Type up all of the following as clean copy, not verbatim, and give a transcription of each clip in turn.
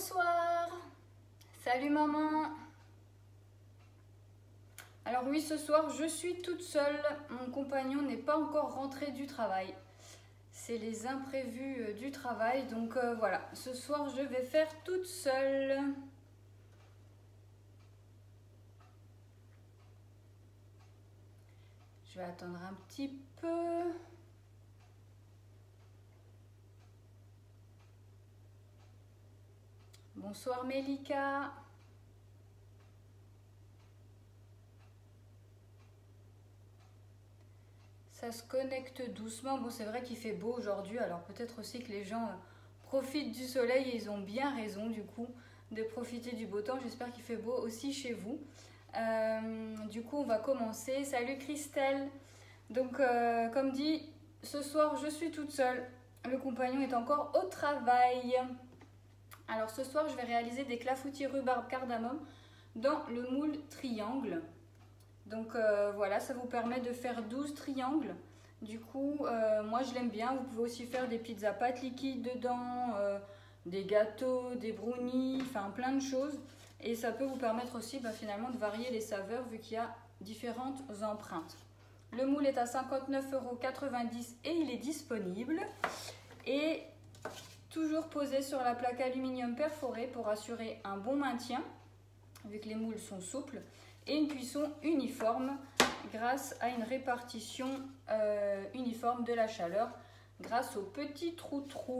Bonsoir. Salut maman. Alors oui, ce soir je suis toute seule. Mon compagnon n'est pas encore rentré du travail. C'est les imprévus du travail. Donc voilà, ce soir je vais faire toute seule. Je vais attendre un petit peu. Bonsoir Mélika. Ça se connecte doucement. Bon, c'est vrai qu'il fait beau aujourd'hui, alors peut-être aussi que les gens profitent du soleil et ils ont bien raison du coup de profiter du beau temps. J'espère qu'il fait beau aussi chez vous. Du coup, on va commencer. Salut Christelle. Donc, comme dit, ce soir, je suis toute seule. Le compagnon est encore au travail. Alors, ce soir, je vais réaliser des clafoutis rhubarbe cardamome dans le moule triangle. Donc, voilà, ça vous permet de faire 12 triangles. Du coup, moi, je l'aime bien. Vous pouvez aussi faire des pizzas pâtes liquides dedans, des gâteaux, des brownies, enfin plein de choses. Et ça peut vous permettre aussi finalement de varier les saveurs vu qu'il y a différentes empreintes. Le moule est à 59,90 € et il est disponible. Et toujours posé sur la plaque aluminium perforée pour assurer un bon maintien, vu que les moules sont souples, et une cuisson uniforme grâce à une répartition uniforme de la chaleur grâce aux petits trous-trous.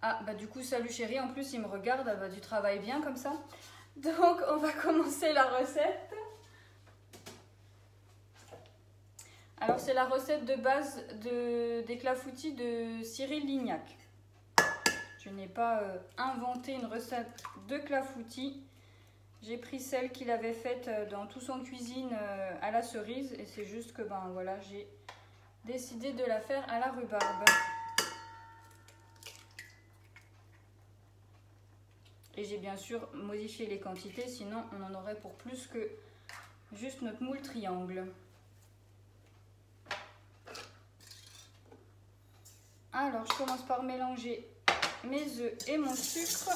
Ah, du coup, salut chérie, en plus il me regarde, tu travailles bien comme ça. Donc, on va commencer la recette. Alors, c'est la recette de base des clafoutis de Cyril Lignac. Je n'ai pas inventé une recette de clafoutis. J'ai pris celle qu'il avait faite dans Tous en cuisine à la cerise. Et c'est juste que, voilà, j'ai décidé de la faire à la rhubarbe. Et j'ai bien sûr modifié les quantités, sinon on en aurait pour plus que juste notre moule triangle. Alors, je commence par mélanger mes œufs et mon sucre.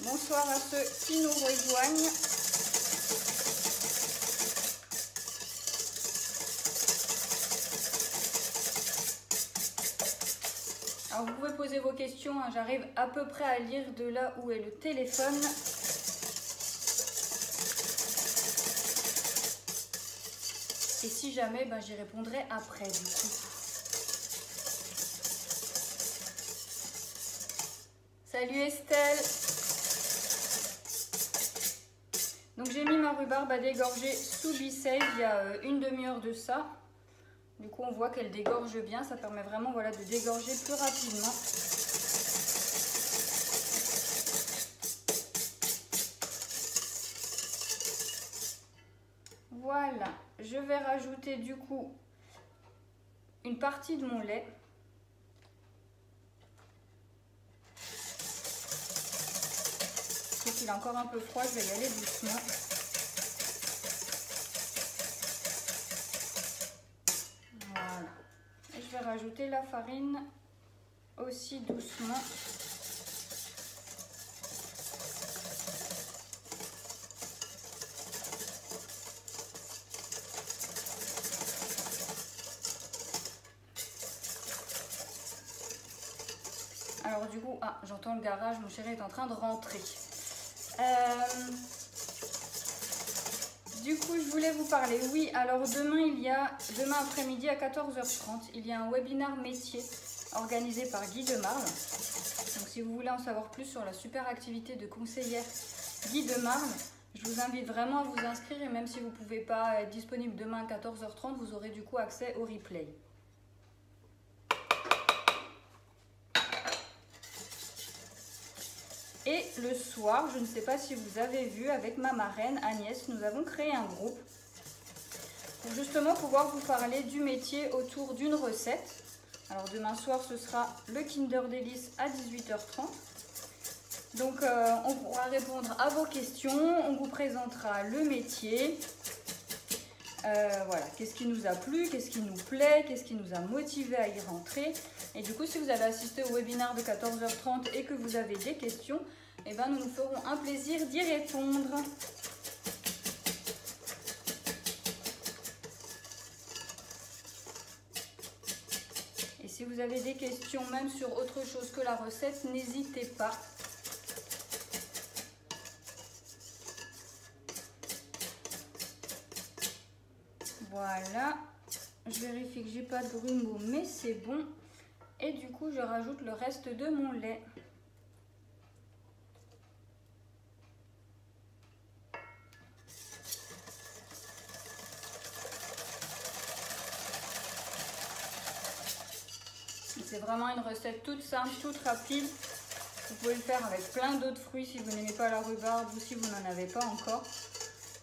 Bonsoir à ceux qui nous rejoignent. Alors, vous pouvez poser vos questions, hein, j'arrive à peu près à lire de là où est le téléphone. Et si jamais, j'y répondrai après du coup. Salut Estelle. Donc j'ai mis ma rhubarbe à dégorger sous Be-Save il y a une demi-heure de ça. Du coup on voit qu'elle dégorge bien, ça permet vraiment de dégorger plus rapidement. Voilà, je vais rajouter du coup une partie de mon lait. Je sais qu'il est encore un peu froid, je vais y aller doucement. Voilà. Et je vais rajouter la farine aussi doucement. Alors du coup, j'entends le garage, mon chéri est en train de rentrer. Du coup, je voulais vous parler. Oui, alors demain après-midi à 14h30, il y a un webinaire métier organisé par Guy Demarle. Donc si vous voulez en savoir plus sur la super activité de conseillère Guy Demarle, je vous invite vraiment à vous inscrire et même si vous ne pouvez pas être disponible demain à 14h30, vous aurez du coup accès au replay. Et le soir, je ne sais pas si vous avez vu, avec ma marraine Agnès, nous avons créé un groupe pour justement pouvoir vous parler du métier autour d'une recette. Alors demain soir, ce sera le Kinder Délice à 18h30. Donc on pourra répondre à vos questions, on vous présentera le métier. Voilà, qu'est-ce qui nous a plu, qu'est-ce qui nous plaît, qu'est-ce qui nous a motivé à y rentrer. Et du coup, si vous avez assisté au webinaire de 14h30 et que vous avez des questions, eh ben, nous nous ferons un plaisir d'y répondre. Et si vous avez des questions même sur autre chose que la recette, n'hésitez pas. Voilà, je vérifie que j'ai pas de grumeaux, mais c'est bon. Et du coup, je rajoute le reste de mon lait. C'est vraiment une recette toute simple, toute rapide. Vous pouvez le faire avec plein d'autres fruits si vous n'aimez pas la rhubarbe ou si vous n'en avez pas encore.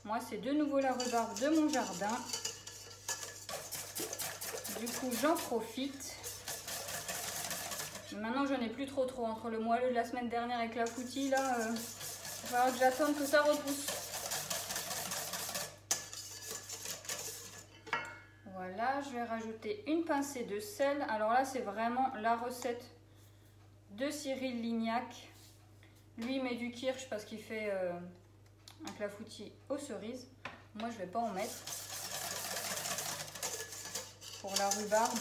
Moi, c'est de nouveau la rhubarbe de mon jardin. Du coup, j'en profite. Maintenant, j'en ai plus trop entre le moelleux de la semaine dernière avec la clafoutis. Là, il va falloir que j'attende que ça repousse. Voilà, je vais rajouter une pincée de sel. Alors là, c'est vraiment la recette de Cyril Lignac. Lui, il met du kirsch parce qu'il fait un clafoutis aux cerises. Moi, je ne vais pas en mettre. Pour la rhubarbe,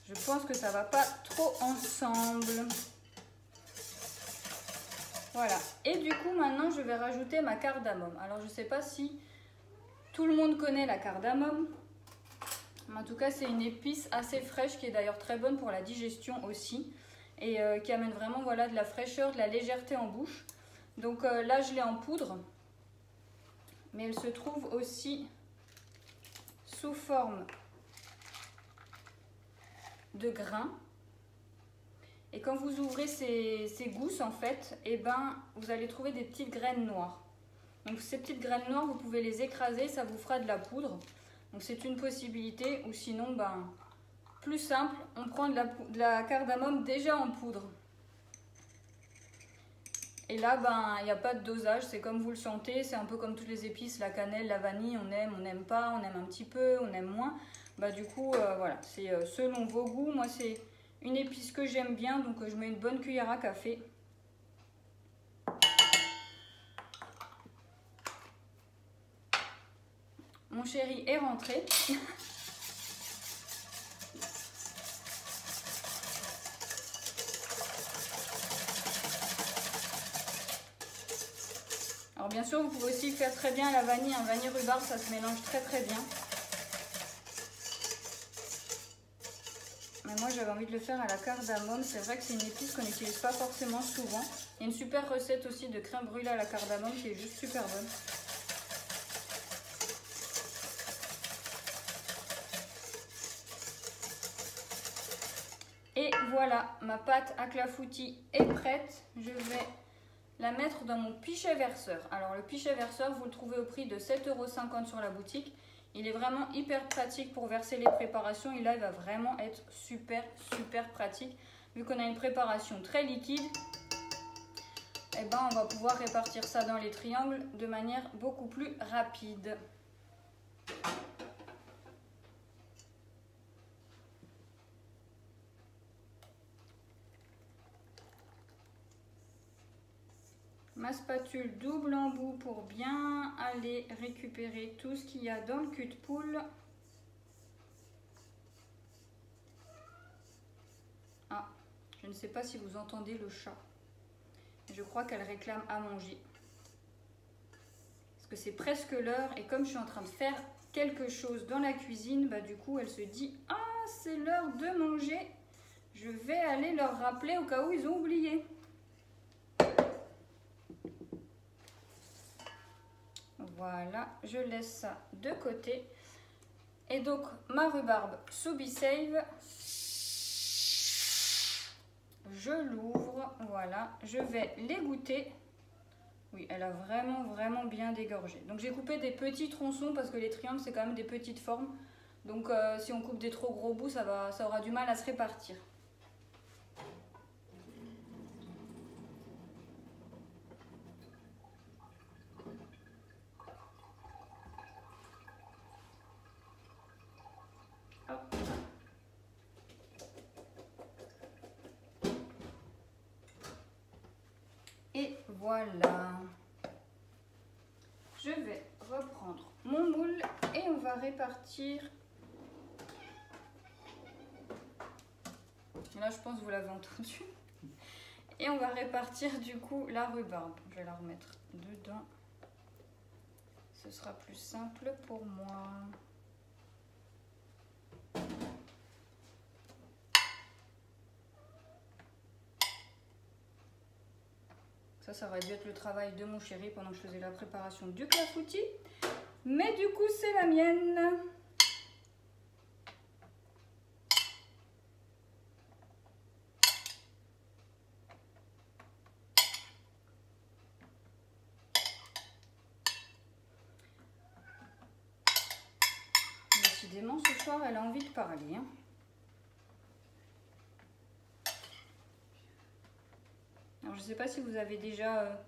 je pense que ça va pas trop ensemble. Voilà. Et du coup, maintenant, je vais rajouter ma cardamome. Alors, je ne sais pas si tout le monde connaît la cardamome. En tout cas, c'est une épice assez fraîche qui est d'ailleurs très bonne pour la digestion aussi. Et qui amène vraiment voilà, de la fraîcheur, de la légèreté en bouche. Donc là, je l'ai en poudre. Mais elle se trouve aussi sous forme de grains. Et quand vous ouvrez ces gousses, en fait, eh ben, vous allez trouver des petites graines noires. Donc ces petites graines noires, vous pouvez les écraser, ça vous fera de la poudre. Donc c'est une possibilité. Ou sinon, ben, plus simple, on prend de la cardamome déjà en poudre. Et là, ben, il n'y a pas de dosage, c'est comme vous le sentez, c'est un peu comme toutes les épices, la cannelle, la vanille, on n'aime pas, on aime un petit peu, on aime moins. Bah, du coup, voilà, c'est selon vos goûts. Moi, c'est une épice que j'aime bien, donc je mets une bonne cuillère à café. Mon chéri est rentré. Alors bien sûr, vous pouvez aussi faire très bien à la vanille. Un vanille rhubarbe, ça se mélange très très bien. Mais moi, j'avais envie de le faire à la cardamome. C'est vrai que c'est une épice qu'on n'utilise pas forcément souvent. Il y a une super recette aussi de crème brûlée à la cardamome qui est juste super bonne. Et voilà, ma pâte à clafoutis est prête. Je vais la mettre dans mon pichet verseur. Alors le pichet verseur, vous le trouvez au prix de 7,50 € sur la boutique. Il est vraiment hyper pratique pour verser les préparations. Et là, il va vraiment être super pratique. Vu qu'on a une préparation très liquide, eh ben, on va pouvoir répartir ça dans les triangles de manière beaucoup plus rapide. Ma spatule double embout pour bien aller récupérer tout ce qu'il y a dans le cul de poule. Ah, je ne sais pas si vous entendez le chat. Je crois qu'elle réclame à manger. Parce que c'est presque l'heure et comme je suis en train de faire quelque chose dans la cuisine, bah du coup elle se dit « Ah, c'est l'heure de manger, je vais aller leur rappeler au cas où ils ont oublié. » Voilà, je laisse ça de côté. Et donc, ma rhubarbe sous Be-Save, je l'ouvre, voilà, je vais l'égoutter. Oui, elle a vraiment bien dégorgé. Donc, j'ai coupé des petits tronçons parce que les triangles, c'est quand même des petites formes. Donc, si on coupe des trop gros bouts, ça aura du mal à se répartir. Et voilà. Je vais reprendre mon moule et on va répartir. Là, je pense que vous l'avez entendu. Et on va répartir du coup la rhubarbe. Je vais la remettre dedans. Ce sera plus simple pour moi. Ça aurait dû être le travail de mon chéri pendant que je faisais la préparation du clafoutis. Mais du coup, c'est la mienne. Décidément, ce soir, elle a envie de parler. Hein. Alors, je ne sais pas si vous avez déjà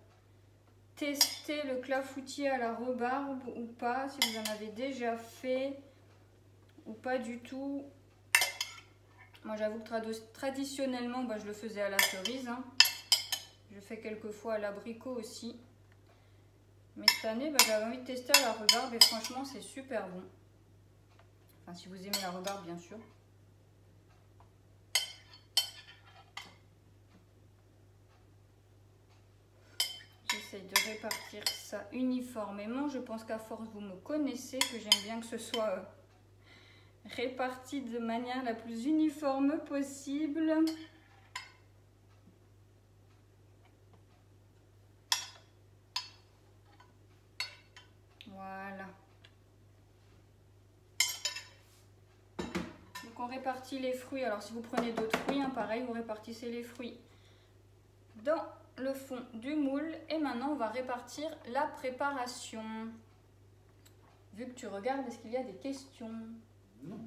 testé le clafoutis à la rhubarbe ou pas, si vous en avez déjà fait ou pas du tout. Moi, j'avoue que traditionnellement, je le faisais à la cerise. Hein. Je fais quelquefois à l'abricot aussi. Mais cette année, j'avais envie de tester à la rhubarbe et franchement, c'est super bon. Enfin, si vous aimez la rhubarbe, bien sûr. J'essaye de répartir ça uniformément. Je pense qu'à force, vous me connaissez, que j'aime bien que ce soit réparti de manière la plus uniforme possible. Voilà. Donc on répartit les fruits. Alors si vous prenez d'autres fruits, hein, pareil, vous répartissez les fruits dans le fond du moule. Et maintenant, on va répartir la préparation. Vu que tu regardes, est-ce qu'il y a des questions? Non.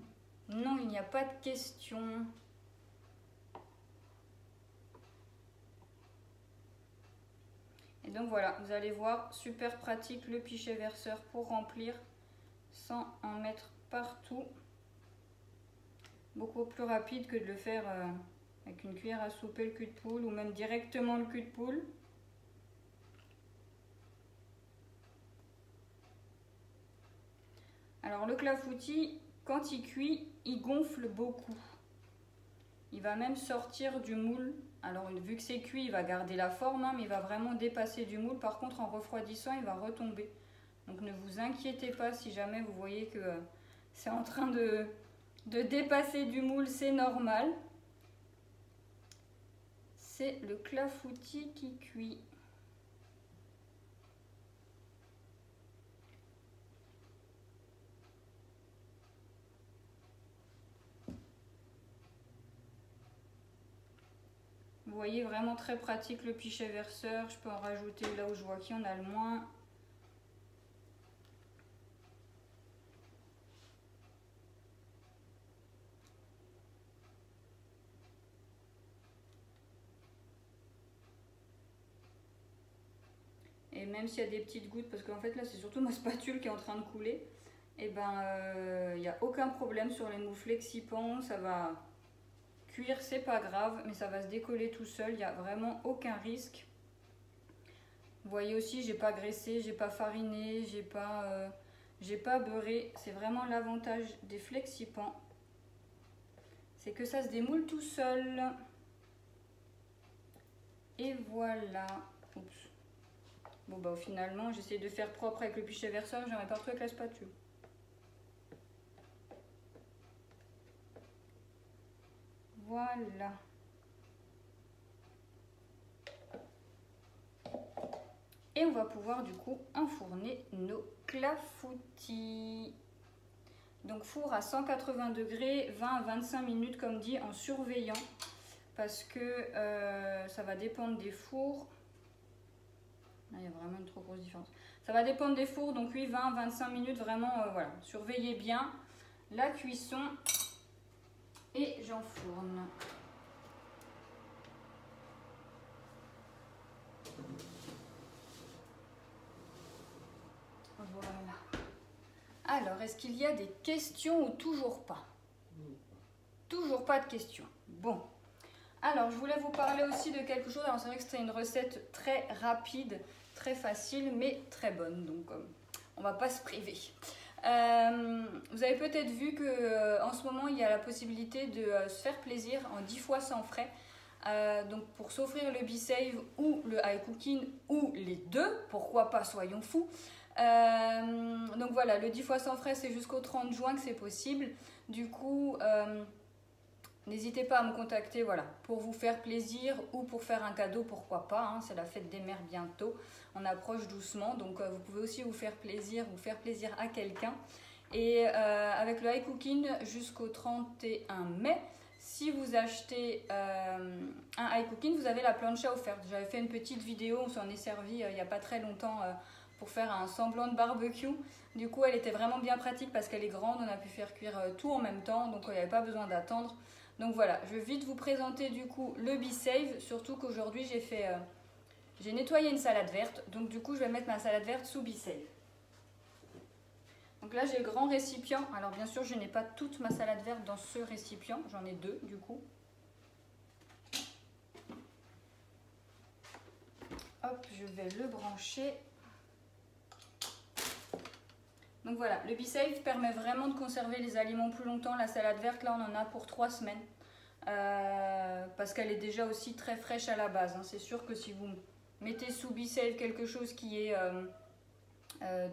Non, il n'y a pas de questions. Et donc voilà, vous allez voir, super pratique le pichet verseur pour remplir sans en mettre partout. Beaucoup plus rapide que de le faire avec une cuillère à souper le cul de poule ou même directement le cul de poule. Alors le clafoutis, quand il cuit, il gonfle beaucoup. Il va même sortir du moule. Alors vu que c'est cuit, il va garder la forme, hein, mais il va vraiment dépasser du moule. Par contre, en refroidissant, il va retomber. Donc ne vous inquiétez pas si jamais vous voyez que c'est en train de dépasser du moule, c'est normal. C'est le clafoutis qui cuit. Vous voyez, vraiment très pratique le pichet verseur. Je peux en rajouter là où je vois qu'il y en a le moins. Et même s'il y a des petites gouttes, parce qu'en fait là c'est surtout ma spatule qui est en train de couler, et il n'y a aucun problème sur les mous flexipants, ça va cuire, c'est pas grave, mais ça va se décoller tout seul, il n'y a vraiment aucun risque. Vous voyez aussi, j'ai pas graissé, j'ai pas fariné, j'ai pas beurré, c'est vraiment l'avantage des flexipants, c'est que ça se démoule tout seul. Et voilà. Oups. Bon finalement j'essaie de faire propre avec le pichet verseur, j'en ai partout avec la spatule. Voilà. Et on va pouvoir du coup enfourner nos clafoutis. Donc four à 180 degrés, 20 à 25 minutes comme dit, en surveillant. Parce que ça va dépendre des fours. Là, il y a vraiment une trop grosse différence. Ça va dépendre des fours, donc oui, 20 à 25 minutes, vraiment, voilà. Surveillez bien la cuisson. Et j'enfourne. Voilà. Alors, est-ce qu'il y a des questions ou toujours pas? Toujours pas de questions. Bon. Alors, je voulais vous parler aussi de quelque chose. Alors, c'est vrai que c'était une recette très rapide, très facile, mais très bonne. Donc, on va pas se priver. Vous avez peut-être vu qu'en ce moment, il y a la possibilité de se faire plaisir en 10 fois sans frais. Donc, pour s'offrir le B-Save ou le iCooking ou les deux, pourquoi pas, soyons fous. Donc voilà, le 10 fois sans frais, c'est jusqu'au 30 juin que c'est possible. Du coup, n'hésitez pas à me contacter, voilà, pour vous faire plaisir ou pour faire un cadeau, pourquoi pas. Hein, c'est la fête des mères bientôt, on approche doucement, donc vous pouvez aussi vous faire plaisir à quelqu'un. Et avec le iCooking jusqu'au 31 mai, si vous achetez un iCooking, vous avez la plancha offerte. J'avais fait une petite vidéo, on s'en est servi il n'y a pas très longtemps pour faire un semblant de barbecue. Du coup, elle était vraiment bien pratique parce qu'elle est grande, on a pu faire cuire tout en même temps, donc il n'y avait pas besoin d'attendre. Donc voilà, je vais vite vous présenter du coup le B-Save, surtout qu'aujourd'hui j'ai nettoyé une salade verte, donc du coup je vais mettre ma salade verte sous B-Save. Donc là j'ai le grand récipient, alors bien sûr je n'ai pas toute ma salade verte dans ce récipient, j'en ai deux du coup. Hop, je vais le brancher. Donc voilà, le B-Save permet vraiment de conserver les aliments plus longtemps. La salade verte, là, on en a pour 3 semaines. Parce qu'elle est déjà aussi très fraîche à la base. Hein. C'est sûr que si vous mettez sous B-Save quelque chose qui est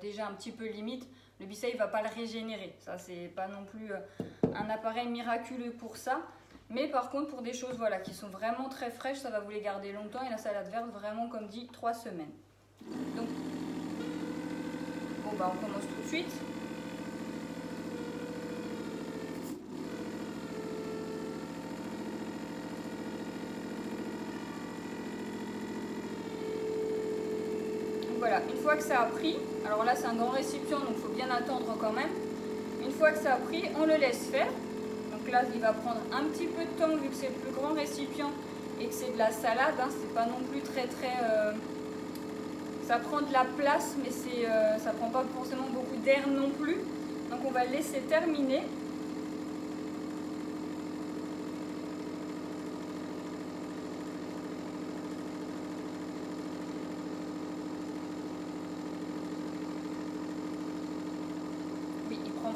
déjà un petit peu limite, le B-Save ne va pas le régénérer. Ça, c'est pas non plus un appareil miraculeux pour ça. Mais par contre, pour des choses voilà, qui sont vraiment très fraîches, ça va vous les garder longtemps. Et la salade verte, vraiment, comme dit, 3 semaines. Donc, bon, bah, on commence tout de suite. Voilà, une fois que ça a pris, alors là c'est un grand récipient donc il faut bien attendre quand même. Une fois que ça a pris, on le laisse faire. Donc là il va prendre un petit peu de temps vu que c'est le plus grand récipient et que c'est de la salade. Hein, c'est pas non plus très ça prend de la place mais ça prend pas forcément beaucoup d'air non plus. Donc on va le laisser terminer.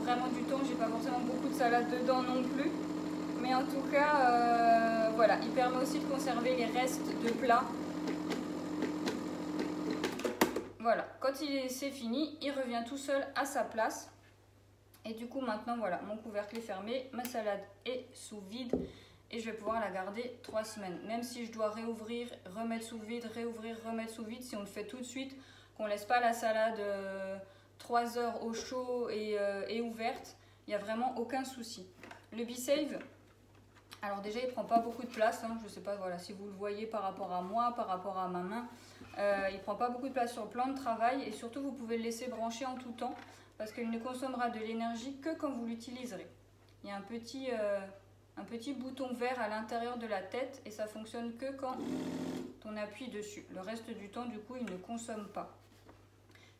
Vraiment du temps, j'ai pas forcément beaucoup de salade dedans non plus, mais en tout cas voilà, il permet aussi de conserver les restes de plat. Voilà, quand c'est fini, il revient tout seul à sa place. Et du coup maintenant voilà, mon couvercle est fermé, ma salade est sous vide et je vais pouvoir la garder 3 semaines. Même si je dois réouvrir, remettre sous vide, réouvrir, remettre sous vide, si on le fait tout de suite, qu'on laisse pas la salade 3 heures au chaud et ouverte, il n'y a vraiment aucun souci. Le B-Save, alors déjà il prend pas beaucoup de place, hein, je sais pas voilà, si vous le voyez par rapport à moi, par rapport à ma main, il prend pas beaucoup de place sur le plan de travail et surtout vous pouvez le laisser brancher en tout temps parce qu'il ne consommera de l'énergie que quand vous l'utiliserez. Il y a un petit bouton vert à l'intérieur de la tête et ça fonctionne que quand on appuie dessus. Le reste du temps du coup il ne consomme pas.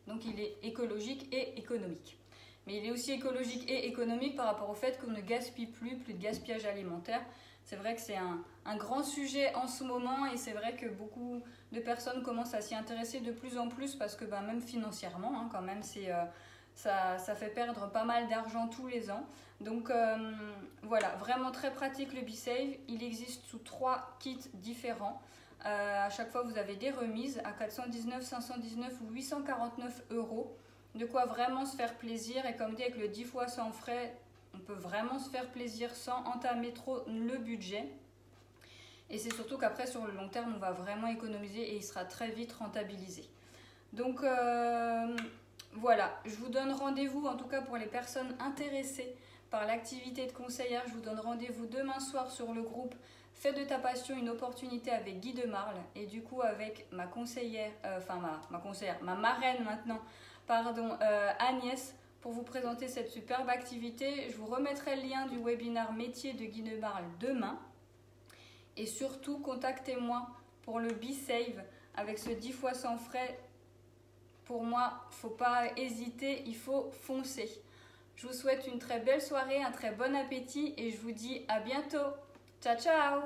Donc il est écologique et économique. Mais il est aussi écologique et économique par rapport au fait qu'on ne gaspille plus de gaspillage alimentaire. C'est vrai que c'est un grand sujet en ce moment et c'est vrai que beaucoup de personnes commencent à s'y intéresser de plus en plus parce que même financièrement, hein, quand même, ça fait perdre pas mal d'argent tous les ans. Donc voilà, vraiment très pratique le B-Save. Il existe sous 3 kits différents. À chaque fois vous avez des remises à 419, 519 ou 849 €. De quoi vraiment se faire plaisir et comme dit avec le 10 fois sans frais, on peut vraiment se faire plaisir sans entamer trop le budget. Et c'est surtout qu'après sur le long terme on va vraiment économiser et il sera très vite rentabilisé. Donc voilà, je vous donne rendez-vous en tout cas pour les personnes intéressées par l'activité de conseillère. Je vous donne rendez-vous demain soir sur le groupe Fais de ta passion une opportunité avec Guy de Marle et du coup avec ma conseillère, ma marraine maintenant, pardon, Agnès, pour vous présenter cette superbe activité. Je vous remettrai le lien du webinaire métier de Guy de Marle demain. Et surtout, contactez-moi pour le B-Save avec ce 10 fois sans frais. Pour moi, il ne faut pas hésiter, il faut foncer. Je vous souhaite une très belle soirée, un très bon appétit et je vous dis à bientôt. Ciao, ciao!